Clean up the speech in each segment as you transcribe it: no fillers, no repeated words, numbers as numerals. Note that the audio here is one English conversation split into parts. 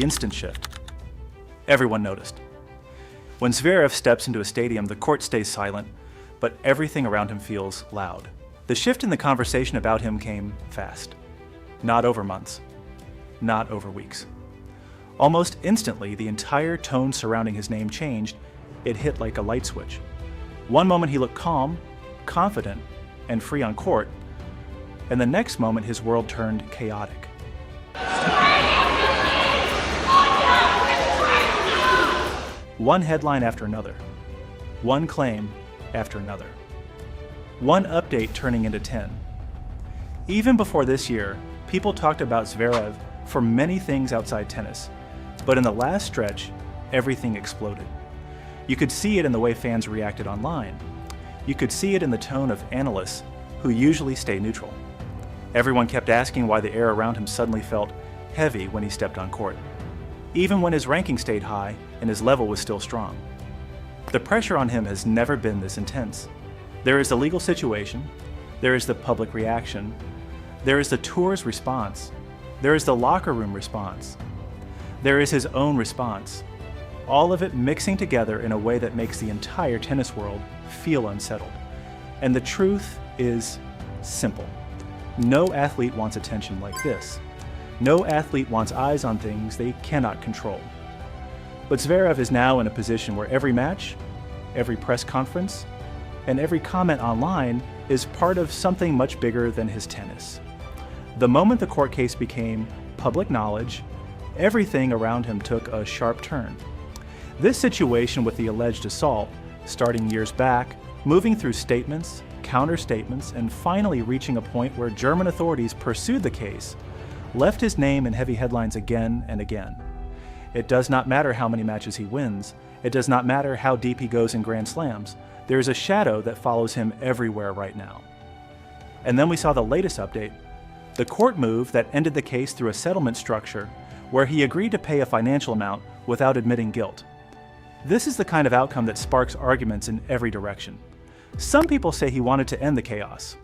the instant shift. Everyone noticed. When Zverev steps into a stadium, the court stays silent, but everything around him feels loud. The shift in the conversation about him came fast. Not over months. Not over weeks. Almost instantly, the entire tone surrounding his name changed. It hit like a light switch. One moment he looked calm, confident, and free on court, and the next moment his world turned chaotic. One headline after another. One claim after another. One update turning into 10. Even before this year, people talked about Zverev for many things outside tennis, but in the last stretch, everything exploded. You could see it in the way fans reacted online. You could see it in the tone of analysts who usually stay neutral. Everyone kept asking why the air around him suddenly felt heavy when he stepped on court, even when his ranking stayed high and his level was still strong. The pressure on him has never been this intense. There is the legal situation, there is the public reaction, there is the tour's response, there is the locker room response, there is his own response, all of it mixing together in a way that makes the entire tennis world feel unsettled. And the truth is simple. No athlete wants attention like this. No athlete wants eyes on things they cannot control. But Zverev is now in a position where every match, every press conference, and every comment online is part of something much bigger than his tennis. The moment the court case became public knowledge, everything around him took a sharp turn. This situation with the alleged assault, starting years back, moving through statements, counter-statements, and finally reaching a point where German authorities pursued the case, left his name in heavy headlines again and again. It does not matter how many matches he wins. It does not matter how deep he goes in Grand Slams. There is a shadow that follows him everywhere right now. And then we saw the latest update, the court move that ended the case through a settlement structure where he agreed to pay a financial amount without admitting guilt. This is the kind of outcome that sparks arguments in every direction. Some people say he wanted to end the chaos.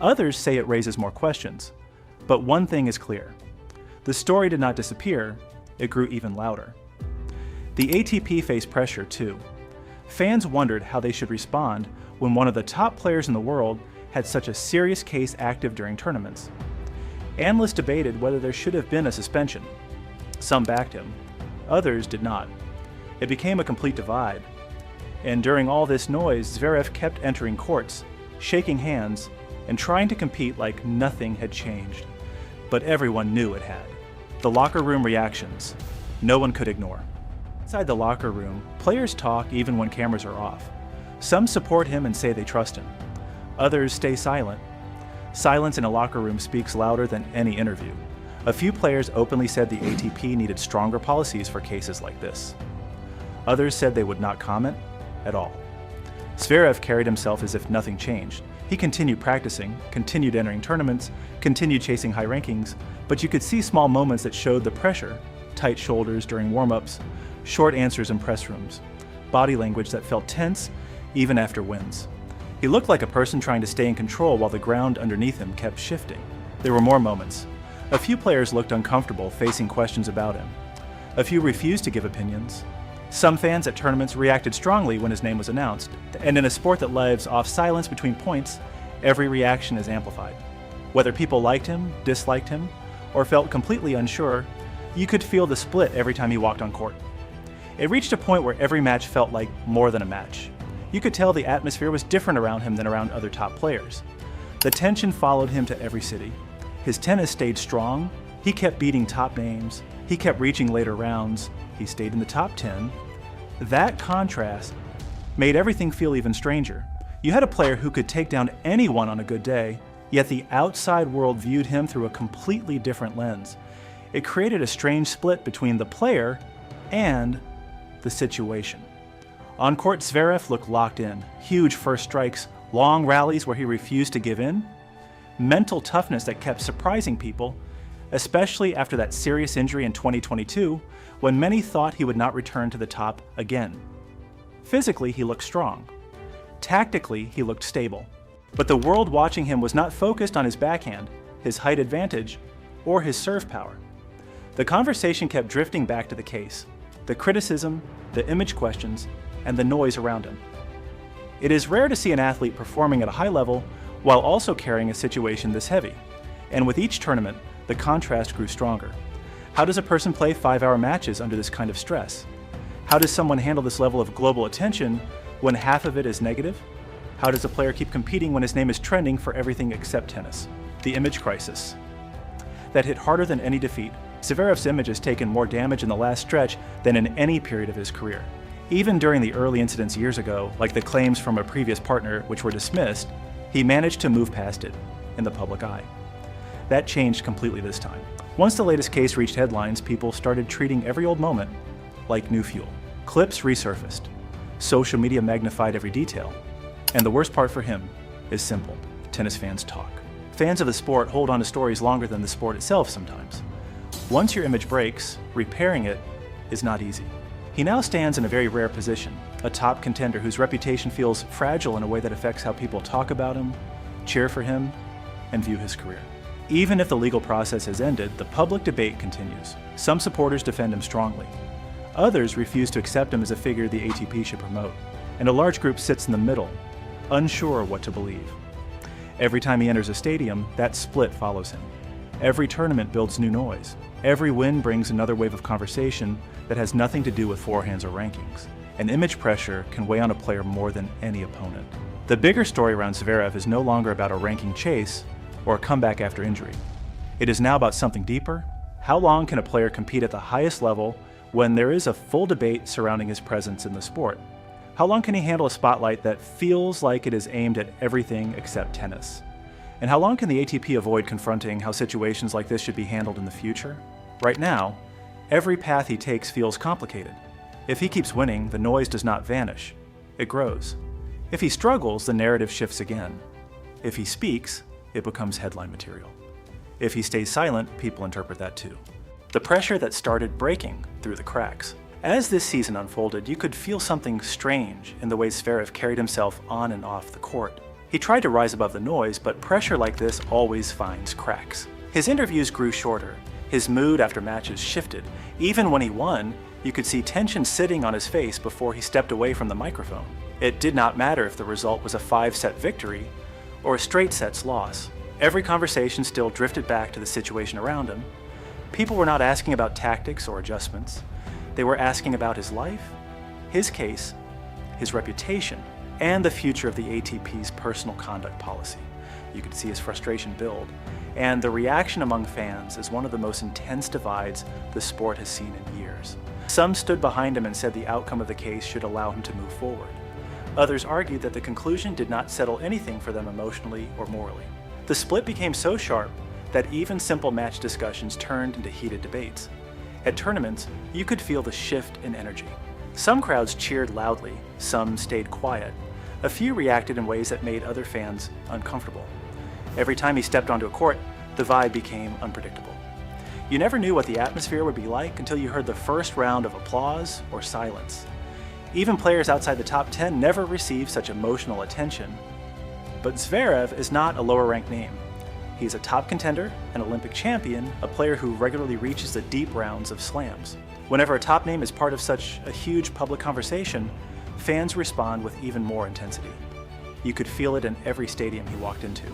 Others say it raises more questions. But one thing is clear. The story did not disappear, it grew even louder. The ATP faced pressure too. Fans wondered how they should respond when one of the top players in the world had such a serious case active during tournaments. Analysts debated whether there should have been a suspension. Some backed him, others did not. It became a complete divide. And during all this noise, Zverev kept entering courts, shaking hands, and trying to compete like nothing had changed. But everyone knew it had. The locker room reactions, no one could ignore. Inside the locker room, players talk even when cameras are off. Some support him and say they trust him. Others stay silent. Silence in a locker room speaks louder than any interview. A few players openly said the ATP needed stronger policies for cases like this. Others said they would not comment at all. Zverev carried himself as if nothing changed. He continued practicing, continued entering tournaments, continued chasing high rankings, but you could see small moments that showed the pressure, tight shoulders during warm-ups, short answers in press rooms, body language that felt tense even after wins. He looked like a person trying to stay in control while the ground underneath him kept shifting. There were more moments. A few players looked uncomfortable facing questions about him. A few refused to give opinions. Some fans at tournaments reacted strongly when his name was announced, and in a sport that lives off silence between points, every reaction is amplified. Whether people liked him, disliked him, or felt completely unsure, you could feel the split every time he walked on court. It reached a point where every match felt like more than a match. You could tell the atmosphere was different around him than around other top players. The tension followed him to every city. His tennis stayed strong, he kept beating top names, he kept reaching later rounds, he stayed in the top 10. That contrast made everything feel even stranger. You had a player who could take down anyone on a good day, yet the outside world viewed him through a completely different lens. It created a strange split between the player and the situation. On court, Zverev looked locked in. Huge first strikes, long rallies where he refused to give in, mental toughness that kept surprising people, especially after that serious injury in 2022, when many thought he would not return to the top again. Physically, he looked strong. Tactically, he looked stable. But the world watching him was not focused on his backhand, his height advantage, or his serve power. The conversation kept drifting back to the case, the criticism, the image questions, and the noise around him. It is rare to see an athlete performing at a high level while also carrying a situation this heavy, and with each tournament, the contrast grew stronger. How does a person play 5-hour matches under this kind of stress? How does someone handle this level of global attention when half of it is negative? How does a player keep competing when his name is trending for everything except tennis? The image crisis. That hit harder than any defeat. Zverev's image has taken more damage in the last stretch than in any period of his career. Even during the early incidents years ago, like the claims from a previous partner which were dismissed, he managed to move past it in the public eye. That changed completely this time. Once the latest case reached headlines, people started treating every old moment like new fuel. Clips resurfaced. Social media magnified every detail. And the worst part for him is simple. Tennis fans talk. Fans of the sport hold on to stories longer than the sport itself sometimes. Once your image breaks, repairing it is not easy. He now stands in a very rare position, a top contender whose reputation feels fragile in a way that affects how people talk about him, cheer for him, and view his career. Even if the legal process has ended, the public debate continues. Some supporters defend him strongly. Others refuse to accept him as a figure the ATP should promote. And a large group sits in the middle, unsure what to believe. Every time he enters a stadium, that split follows him. Every tournament builds new noise. Every win brings another wave of conversation that has nothing to do with forehands or rankings. And image pressure can weigh on a player more than any opponent. The bigger story around Zverev is no longer about a ranking chase or a comeback after injury. It is now about something deeper. How long can a player compete at the highest level when there is a full debate surrounding his presence in the sport? How long can he handle a spotlight that feels like it is aimed at everything except tennis? And how long can the ATP avoid confronting how situations like this should be handled in the future? Right now, every path he takes feels complicated. If he keeps winning, the noise does not vanish. It grows. If he struggles, the narrative shifts again. If he speaks, it becomes headline material. If he stays silent, people interpret that too. The pressure that started breaking through the cracks. As this season unfolded, you could feel something strange in the way Zverev carried himself on and off the court. He tried to rise above the noise, but pressure like this always finds cracks. His interviews grew shorter. His mood after matches shifted. Even when he won, you could see tension sitting on his face before he stepped away from the microphone. It did not matter if the result was a 5-set victory or a straight sets loss. Every conversation still drifted back to the situation around him. People were not asking about tactics or adjustments. They were asking about his life, his case, his reputation, and the future of the ATP's personal conduct policy. You could see his frustration build, and the reaction among fans is one of the most intense divides the sport has seen in years. Some stood behind him and said the outcome of the case should allow him to move forward. Others argued that the conclusion did not settle anything for them emotionally or morally. The split became so sharp that even simple match discussions turned into heated debates. At tournaments, you could feel the shift in energy. Some crowds cheered loudly, some stayed quiet. A few reacted in ways that made other fans uncomfortable. Every time he stepped onto a court, the vibe became unpredictable. You never knew what the atmosphere would be like until you heard the first round of applause or silence. Even players outside the top 10 never received such emotional attention. But Zverev is not a lower-ranked name. He is a top contender, an Olympic champion, a player who regularly reaches the deep rounds of slams. Whenever a top name is part of such a huge public conversation, fans respond with even more intensity. You could feel it in every stadium he walked into.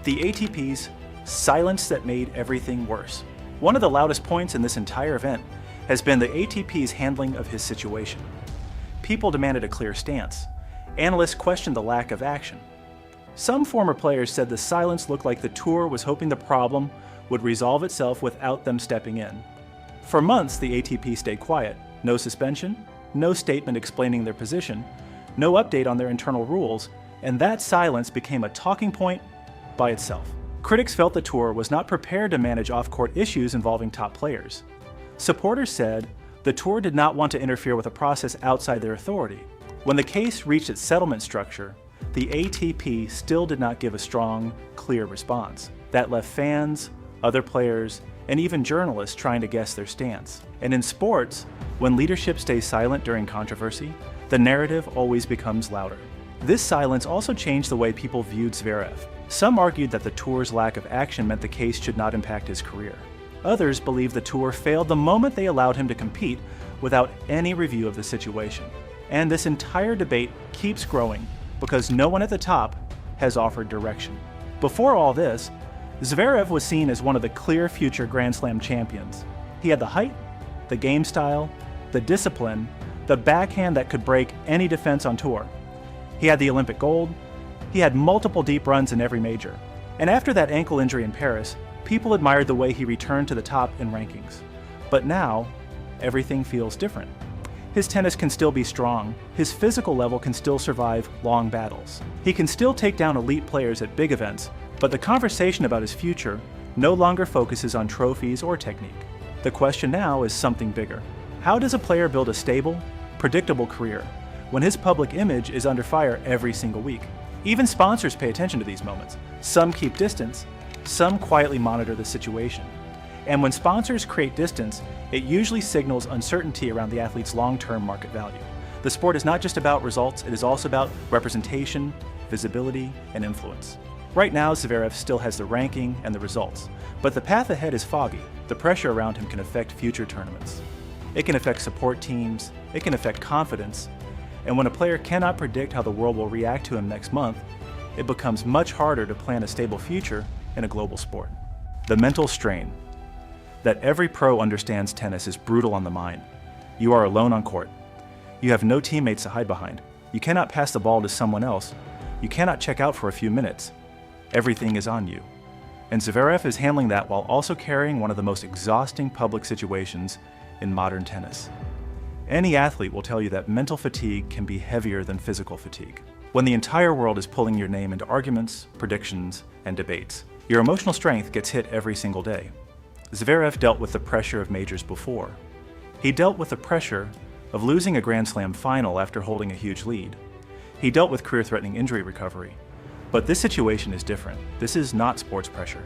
The ATP's silence that made everything worse. One of the loudest points in this entire event has been the ATP's handling of his situation. People demanded a clear stance. Analysts questioned the lack of action. Some former players said the silence looked like the tour was hoping the problem would resolve itself without them stepping in. For months, the ATP stayed quiet. No suspension, no statement explaining their position, no update on their internal rules, and that silence became a talking point by itself. Critics felt the tour was not prepared to manage off-court issues involving top players. Supporters said the tour did not want to interfere with a process outside their authority. When the case reached its settlement structure, the ATP still did not give a strong, clear response. That left fans, other players, and even journalists trying to guess their stance. And in sports, when leadership stays silent during controversy, the narrative always becomes louder. This silence also changed the way people viewed Zverev. Some argued that the tour's lack of action meant the case should not impact his career. Others believe the tour failed the moment they allowed him to compete without any review of the situation. And this entire debate keeps growing because no one at the top has offered direction. Before all this, Zverev was seen as one of the clear future Grand Slam champions. He had the height, the game style, the discipline, the backhand that could break any defense on tour. He had the Olympic gold, he had multiple deep runs in every major. And after that ankle injury in Paris, people admired the way he returned to the top in rankings. But now, everything feels different. His tennis can still be strong, his physical level can still survive long battles. He can still take down elite players at big events, but the conversation about his future no longer focuses on trophies or technique. The question now is something bigger. How does a player build a stable, predictable career when his public image is under fire every single week? Even sponsors pay attention to these moments. Some keep distance, some quietly monitor the situation. And when sponsors create distance, it usually signals uncertainty around the athlete's long-term market value. The sport is not just about results, it is also about representation, visibility, and influence. Right now, Zverev still has the ranking and the results, but the path ahead is foggy. The pressure around him can affect future tournaments. It can affect support teams, it can affect confidence, and when a player cannot predict how the world will react to him next month, it becomes much harder to plan a stable future in a global sport. The mental strain. That every pro understands tennis is brutal on the mind. You are alone on court. You have no teammates to hide behind. You cannot pass the ball to someone else. You cannot check out for a few minutes. Everything is on you. And Zverev is handling that while also carrying one of the most exhausting public situations in modern tennis. Any athlete will tell you that mental fatigue can be heavier than physical fatigue. When the entire world is pulling your name into arguments, predictions, and debates, your emotional strength gets hit every single day. Zverev dealt with the pressure of majors before. He dealt with the pressure of losing a Grand Slam final after holding a huge lead. He dealt with career-threatening injury recovery. But this situation is different. This is not sports pressure.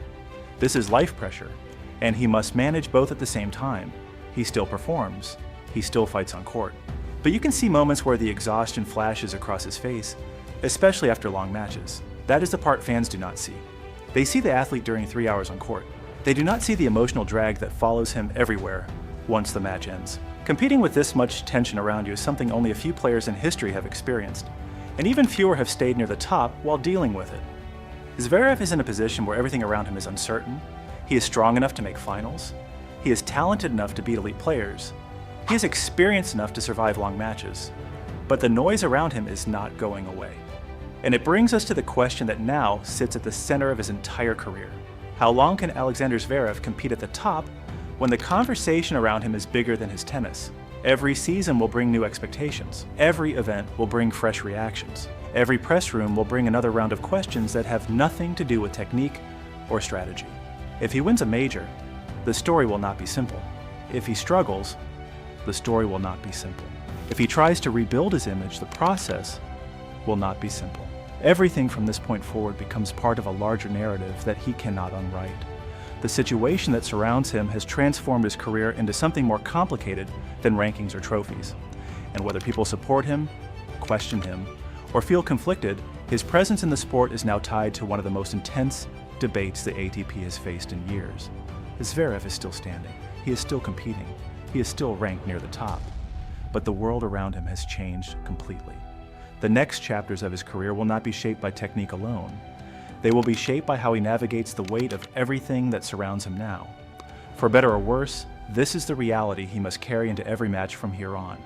This is life pressure, and he must manage both at the same time. He still performs. He still fights on court. But you can see moments where the exhaustion flashes across his face, especially after long matches. That is the part fans do not see. They see the athlete during 3 hours on court. They do not see the emotional drag that follows him everywhere once the match ends. Competing with this much tension around you is something only a few players in history have experienced, and even fewer have stayed near the top while dealing with it. Zverev is in a position where everything around him is uncertain. He is strong enough to make finals. He is talented enough to beat elite players. He is experienced enough to survive long matches. But the noise around him is not going away. And it brings us to the question that now sits at the center of his entire career. How long can Alexander Zverev compete at the top when the conversation around him is bigger than his tennis? Every season will bring new expectations. Every event will bring fresh reactions. Every press room will bring another round of questions that have nothing to do with technique or strategy. If he wins a major, the story will not be simple. If he struggles, the story will not be simple. If he tries to rebuild his image, the process will not be simple. Everything from this point forward becomes part of a larger narrative that he cannot unwrite. The situation that surrounds him has transformed his career into something more complicated than rankings or trophies. And whether people support him, question him, or feel conflicted, his presence in the sport is now tied to one of the most intense debates the ATP has faced in years. Zverev is still standing. He is still competing. He is still ranked near the top. But the world around him has changed completely. The next chapters of his career will not be shaped by technique alone. They will be shaped by how he navigates the weight of everything that surrounds him now. For better or worse, this is the reality he must carry into every match from here on.